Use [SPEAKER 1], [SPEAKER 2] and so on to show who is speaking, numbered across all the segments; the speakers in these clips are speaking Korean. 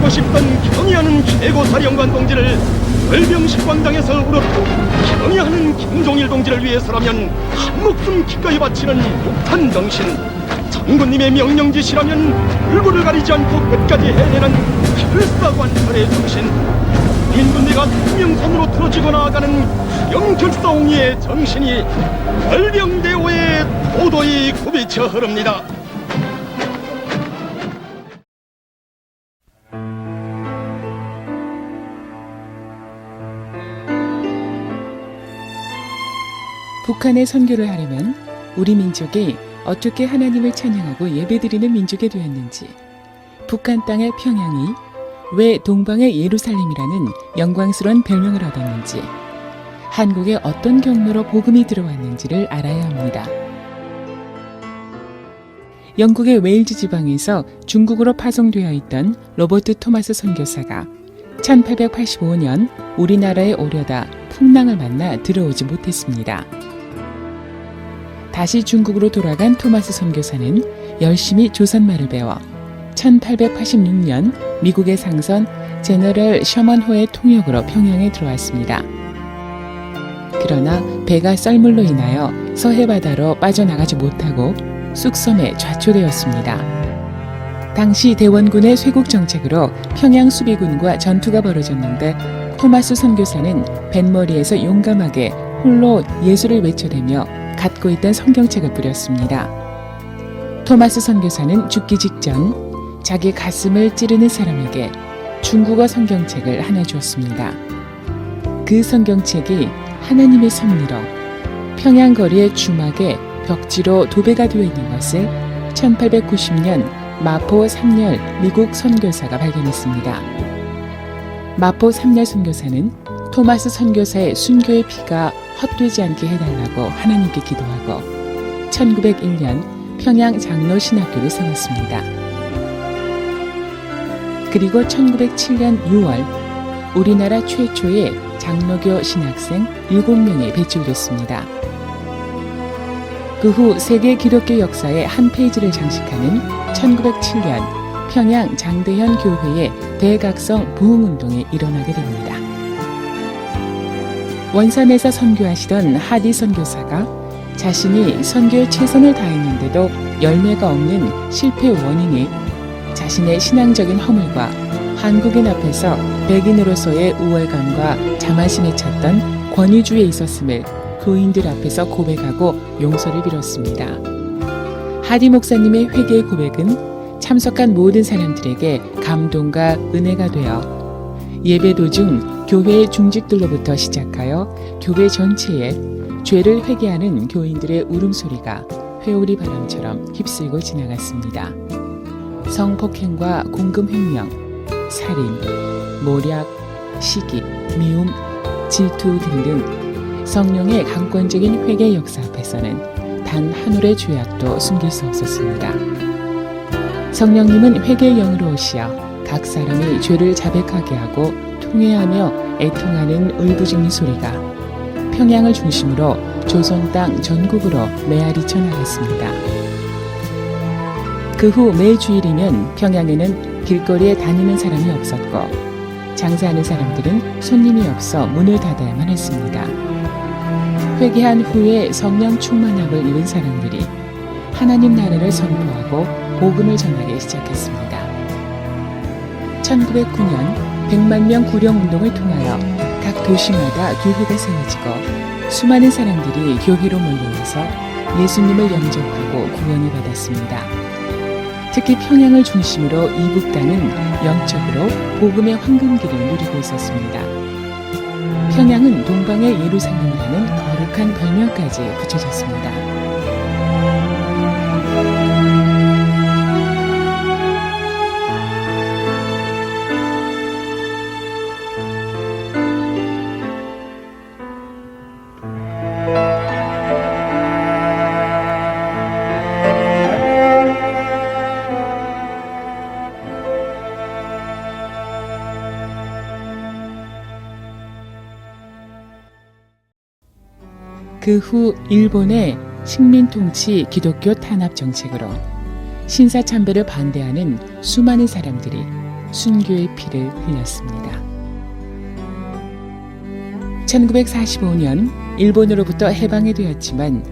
[SPEAKER 1] 보고 싶던 경의하는 최고사령관 동지를 월병식광장에서 울었고 경의하는 김종일 동지를 위해서라면 한 목숨 기꺼이 바치는 목탄 정신, 장군님의 명령지시라면 얼굴을 가리지 않고 끝까지 해내는 결사관설의 정신, 인군대가 투명선으로 틀어지고 나아가는 영결사옹리의 정신이 월병대오에 도도히 굽이쳐 흐릅니다.
[SPEAKER 2] 북한에 선교를 하려면 우리 민족이 어떻게 하나님을 찬양하고 예배드리는 민족이 되었는지, 북한 땅의 평양이 왜 동방의 예루살렘이라는 영광스러운 별명을 얻었는지, 한국에 어떤 경로로 복음이 들어왔는지를 알아야 합니다. 영국의 웨일즈 지방에서 중국으로 파송되어 있던 로버트 토마스 선교사가 1885년 우리나라에 오려다 풍랑을 만나 들어오지 못했습니다. 다시 중국으로 돌아간 토마스 선교사는 열심히 조선말을 배워 1886년 미국의 상선 제너럴 셔먼호의 통역으로 평양에 들어왔습니다. 그러나 배가 썰물로 인하여 서해바다로 빠져나가지 못하고 쑥섬에 좌초되었습니다. 당시 대원군의 쇄국 정책으로 평양 수비군과 전투가 벌어졌는데 토마스 선교사는 뱃머리에서 용감하게 홀로 예수를 외쳐대며 갖고 있던 성경책을 뿌렸습니다. 토마스 선교사는 죽기 직전 자기 가슴을 찌르는 사람에게 중국어 성경책을 하나 주었습니다. 그 성경책이 하나님의 섭리로 평양 거리의 주막에 벽지로 도배가 되어 있는 것을 1890년 마포 삼열 미국 선교사가 발견했습니다. 마포 삼열 선교사는 토마스 선교사의 순교의 피가 헛되지 않게 해달라고 하나님께 기도하고 1901년 평양 장로 신학교를 세웠습니다. 그리고 1907년 6월 우리나라 최초의 장로교 신학생 7명이 배출됐습니다. 그 후 세계 기독교 역사의 한 페이지를 장식하는 1907년 평양 장대현 교회의 대각성 부흥운동이 일어나게 됩니다. 원산에서 선교하시던 하디 선교사가 자신이 선교에 최선을 다했는데도 열매가 없는 실패 원인이 자신의 신앙적인 허물과 한국인 앞에서 백인으로서의 우월감과 자만심에 찼던 권위주의에 있었음을 교인들 앞에서 고백하고 용서를 빌었습니다. 하디 목사님의 회개의 고백은 참석한 모든 사람들에게 감동과 은혜가 되어 예배 도중 교회의 중직들로부터 시작하여 교회 전체에 죄를 회개하는 교인들의 울음소리가 회오리 바람처럼 휩쓸고 지나갔습니다. 성폭행과 공금횡령, 살인, 모략, 시기, 미움, 질투 등등 성령의 강권적인 회개 역사 앞에서는 단 한 올의 죄악도 숨길 수 없었습니다. 성령님은 회개의 영으로 오시어 각 사람이 죄를 자백하게 하고 통회하며 애통하는 울부짖는 소리가 평양을 중심으로 조선 땅 전국으로 메아리쳐 나갔습니다. 그 후 매 주일이면 평양에는 길거리에 다니는 사람이 없었고 장사하는 사람들은 손님이 없어 문을 닫아야만 했습니다. 회개한 후에 성령 충만함을 입은 사람들이 하나님 나라를 선포하고 복음을 전하기 시작했습니다. 1909년 100만 명 구령운동을 통하여 각 도시마다 교회가 세워지고 수많은 사람들이 교회로 몰려와서 예수님을 영접하고 구원을 받았습니다. 특히 평양을 중심으로 이북 땅은 영적으로 복음의 황금기를 누리고 있었습니다. 평양은 동방의 예루살렘이라는 거룩한 별명까지 붙여졌습니다. 그 후 일본의 식민통치 기독교 탄압 정책으로 신사참배를 반대하는 수많은 사람들이 순교의 피를 흘렸습니다. 1945년 일본으로부터 해방이 되었지만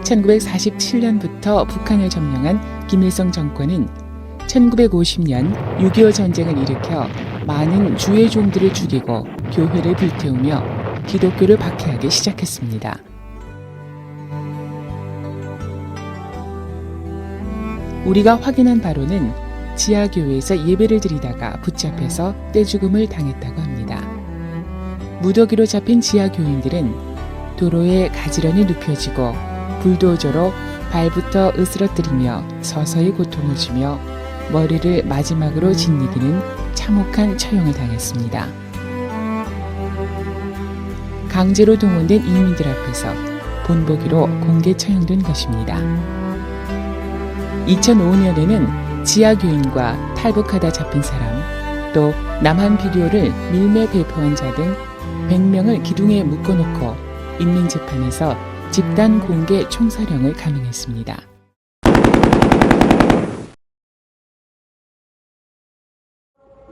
[SPEAKER 2] 1947년부터 북한을 점령한 김일성 정권은 1950년 6.25 전쟁을 일으켜 많은 주의 종들을 죽이고 교회를 불태우며 기독교를 박해하기 시작했습니다. 우리가 확인한 바로는 지하교회에서 예배를 드리다가 붙잡혀서 떼죽음을 당했다고 합니다. 무더기로 잡힌 지하교인들은 도로에 가지런히 눕혀지고 불도저로 발부터 으스러뜨리며 서서히 고통을 주며 머리를 마지막으로 짓이기는 참혹한 처형을 당했습니다. 강제로 동원된 이민들 앞에서 본보기로 공개 처형된 것입니다. 2005년에는 지하교인과 탈북하다 잡힌 사람, 또 남한 비디오를 밀매 배포한 자 등 100명을 기둥에 묶어놓고 있는 재판에서 집단 공개 총사령을 감행했습니다.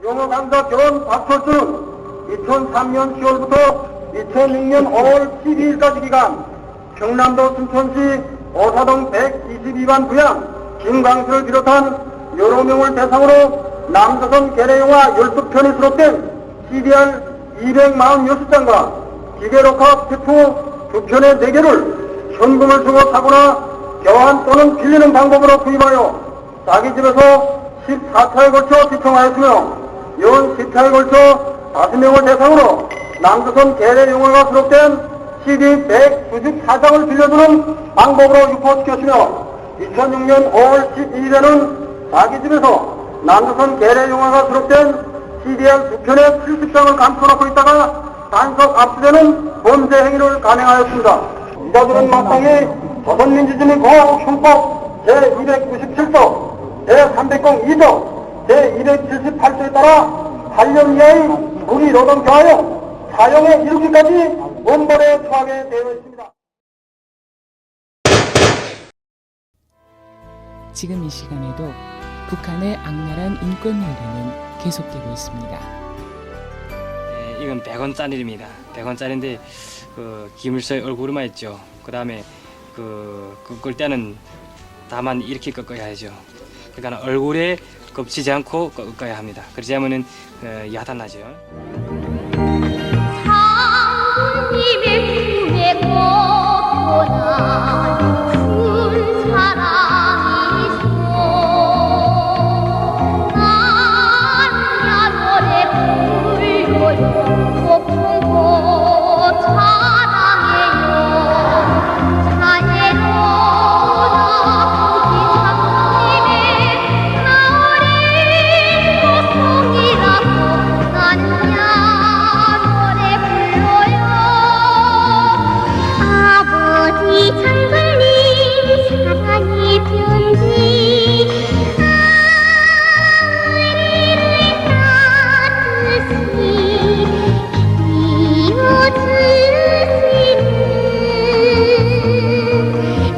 [SPEAKER 3] 용어강사 결혼 박철수는 2003년 10월부터 2006년 5월 12일까지 기간 경남도 순천시 오사동 122반 부양 김광수를 비롯한 여러 명을 대상으로 남조선 계례영화 12편이 수록된 CDR 246장과 기계록화 테프 2편의 4개를 현금을 주고 사거나 교환 또는 빌리는 방법으로 구입하여 자기 집에서 14차에 걸쳐 시청하였으며 연 10차에 걸쳐 5명을 대상으로 남조선 계례영화가 수록된 CD 194장을 빌려주는 방법으로 유포시켰으며 2006년 5월 12일에는 자기 집에서 남조선 계례영화가 수록된 CDR 2편의 70장을 감춰놓고 있다가 단속 압수되는 범죄 행위를 감행하였습니다. 이자들은 마땅히 조선민주주의공화국 형법 제297조, 제302조, 제278조에 따라 8년 이하의 무기노동 교화형 사형에 이르기까지 원벌에 처하게 되어 있습니다.
[SPEAKER 2] 지금 이 시간에도 북한의 악랄한 인권 논리는 계속되고 있습니다.
[SPEAKER 4] 네, 이건 100원짜리입니다. 100원짜리인데 기물서에 얼굴만 있죠. 그 다음에 꺾을 때는 다만 이렇게 꺾어야죠. 그러니까 얼굴에 겹치지 않고 꺾어야 합니다. 그러지 않으면 야단나죠.
[SPEAKER 5] 상님의 품에 걷어난 큰 사랑이소 난야월에 불러요 폭풍고 사랑해요 자애로운 아버지 상님의 나으리 고성이라고 나는 야월에 불러요 아버지 장관님 사랑의 편지 아이를 따뜻이 비워주시는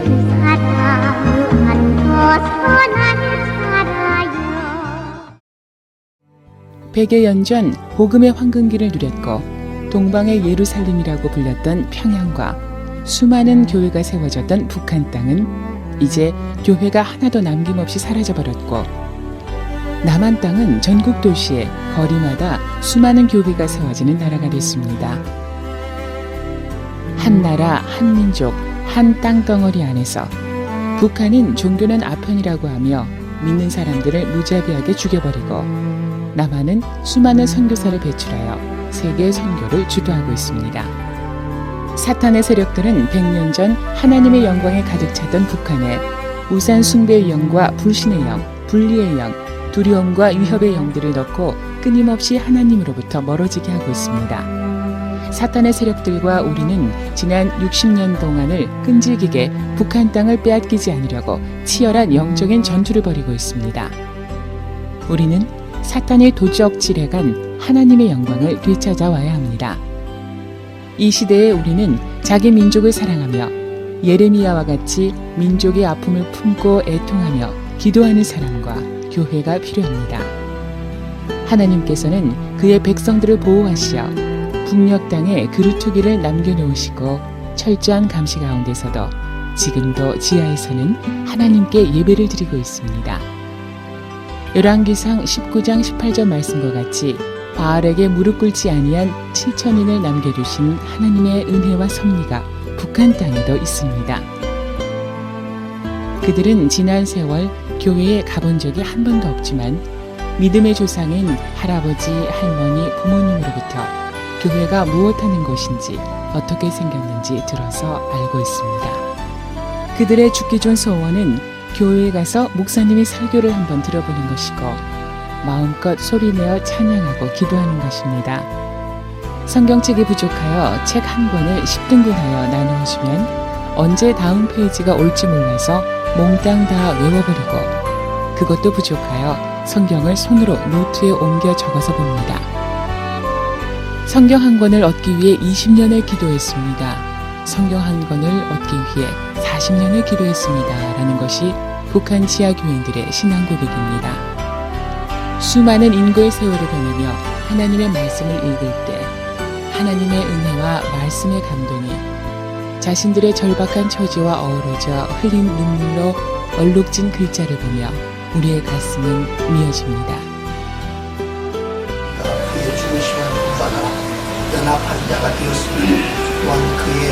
[SPEAKER 5] 그 사랑 안 벗어난 살아요
[SPEAKER 2] 100여 년 전 복음의 황금기를 누렸고 동방의 예루살렘이라고 불렸던 평양과 수많은 교회가 세워졌던 북한 땅은 이제 교회가 하나도 남김없이 사라져버렸고 남한 땅은 전국 도시에 거리마다 수많은 교회가 세워지는 나라가 됐습니다. 한 나라, 한 민족, 한 땅덩어리 안에서 북한은 종교는 아편이라고 하며 믿는 사람들을 무자비하게 죽여버리고 남한은 수많은 선교사를 배출하여 세계 선교를 주도하고 있습니다. 사탄의 세력들은 100년 전 하나님의 영광에 가득 찼던 북한에 우상 숭배의 영과 불신의 영, 분리의 영, 두려움과 위협의 영들을 넣고 끊임없이 하나님으로부터 멀어지게 하고 있습니다. 사탄의 세력들과 우리는 지난 60년 동안을 끈질기게 북한 땅을 빼앗기지 않으려고 치열한 영적인 전투를 벌이고 있습니다. 우리는 사탄의 도적질에 간 하나님의 영광을 되찾아와야 합니다. 이 시대에 우리는 자기 민족을 사랑하며 예레미야와 같이 민족의 아픔을 품고 애통하며 기도하는 사람과 교회가 필요합니다. 하나님께서는 그의 백성들을 보호하시어 북녘 땅에 그루 투기를 남겨놓으시고 철저한 감시 가운데서도 지금도 지하에서는 하나님께 예배를 드리고 있습니다. 열왕기상 19장 18절 말씀과 같이 바알에게 무릎 꿇지 아니한 7천인을 남겨두신 하나님의 은혜와 섭리가 북한 땅에도 있습니다. 그들은 지난 세월 교회에 가본 적이 한 번도 없지만 믿음의 조상인 할아버지, 할머니, 부모님으로부터 교회가 무엇하는 곳인지 어떻게 생겼는지 들어서 알고 있습니다. 그들의 죽기 전 소원은 교회에 가서 목사님이 설교를 한번 들어보는 것이고 마음껏 소리내어 찬양하고 기도하는 것입니다. 성경책이 부족하여 책 한 권을 10등분하여 나누어주면 언제 다음 페이지가 올지 몰라서 몽땅 다 외워버리고 그것도 부족하여 성경을 손으로 노트에 옮겨 적어서 봅니다. 성경 한 권을 얻기 위해 20년을 기도했습니다. 성경 한 권을 얻기 위해 40년을 기도했습니다. 라는 것이 북한 지하 교인들의 신앙 고백입니다. 수많은 인고의 세월을 보내며 하나님의 말씀을 읽을 때 하나님의 은혜와 말씀의 감동이 자신들의 절박한 처지와 어우러져 흘린 눈물로 얼룩진 글자를 보며 우리의 가슴은 미어집니다.
[SPEAKER 6] 그의 죽으심을 본받아 연합한 자가 되었으니 또한 그의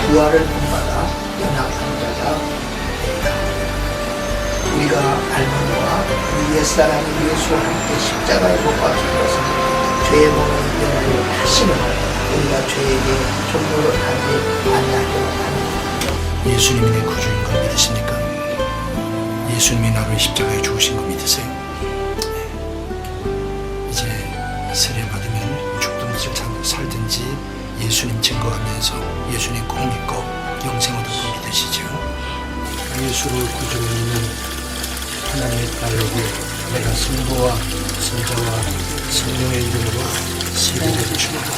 [SPEAKER 6] 부활을 본받아 연합한 자가 되리라. 우리가 알므로와 그 옛사람이 예수와 함께 십자가에 못 박힌 것은 죄의 몸을 연결 하심을 우리가 죄에게 종로로 하지 아니하려 하니.
[SPEAKER 7] 예수님이 내 구주인 걸 믿으십니까? 예수님이 나를 십자가에 죽으신 거 믿으세요? 네. 이제 세례 받으면 죽든지 살든지 예수님 증거하면서 예수님 꼭 믿고 영생 얻을 거 믿으시죠? 예수를 구주로 믿는 하나님의 딸에게 내가 성부와 성자와 성령의 이름으로 세례를 주노라.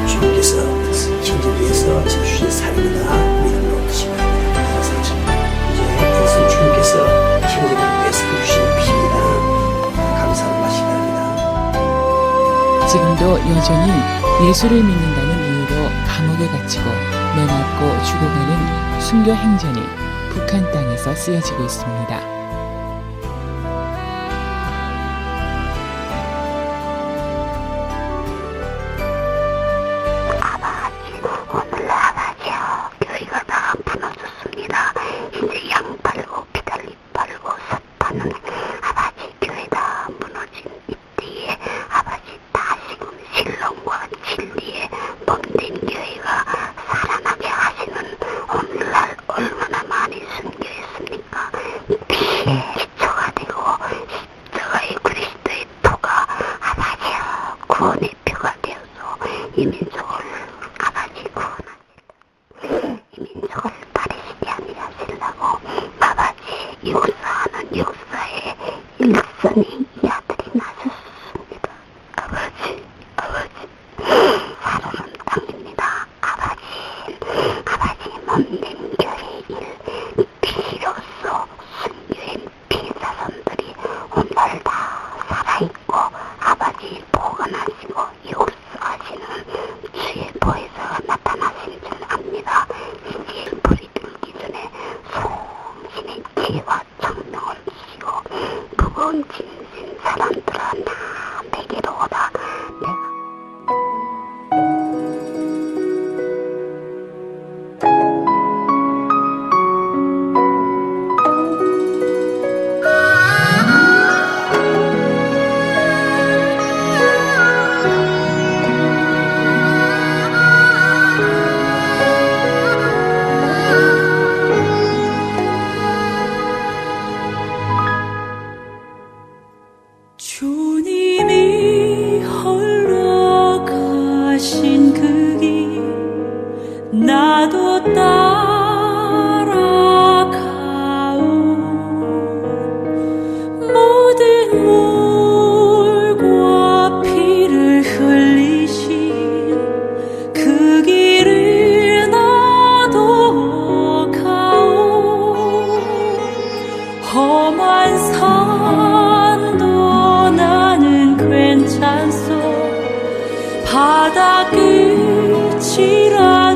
[SPEAKER 6] 주님께서 천지에서 주신 살인이나 믿음으로 드시면 이제 이것은 주님께서 천지에서 주신 피입니다. 감사를 마시기 바랍니다.
[SPEAKER 2] 지금도 여전히 예수를 믿는다는 이유로 감옥에 갇히고 매맞고 죽어가는 순교 행전이 북한 땅에서 쓰여지고 있습니다.
[SPEAKER 5] 오늘 아버지요, 교회가 다 무너졌습니다. 이제 양 팔고 비달리 팔고 솥 파는 아버지 교회 다 무너진 이때에 아버지 다시금 신령과 진리에 몸된 교회가 살아나게 하시는 오늘날 얼마나 많이 순교했습니까? 피에 기초가 되고 십자가의 그리스도의 토가 아버지요 구원의 표가 되어서 이 민족을 아버지 구원하시고 이 민족을 버리시지 아니하시려고 아버지 역사하는 역사에 일선이 이 아들이 나셨습니다. 아버지 살아는 땅입니다. 아버지 몸된 교회의 일 피로써 순교한 피사선들이 오늘 다 살아있고 아버지 보관하시고 역사하시는 주의 보혜사가 나타나신 줄 압니다. 이제 불이 들기 전에 성신의 지혜와 청명을 주시고 무거운 짐진 사람들아 나 내게로 오라. 내가
[SPEAKER 8] 험한 산도 나는 괜찮소 바다 끝이라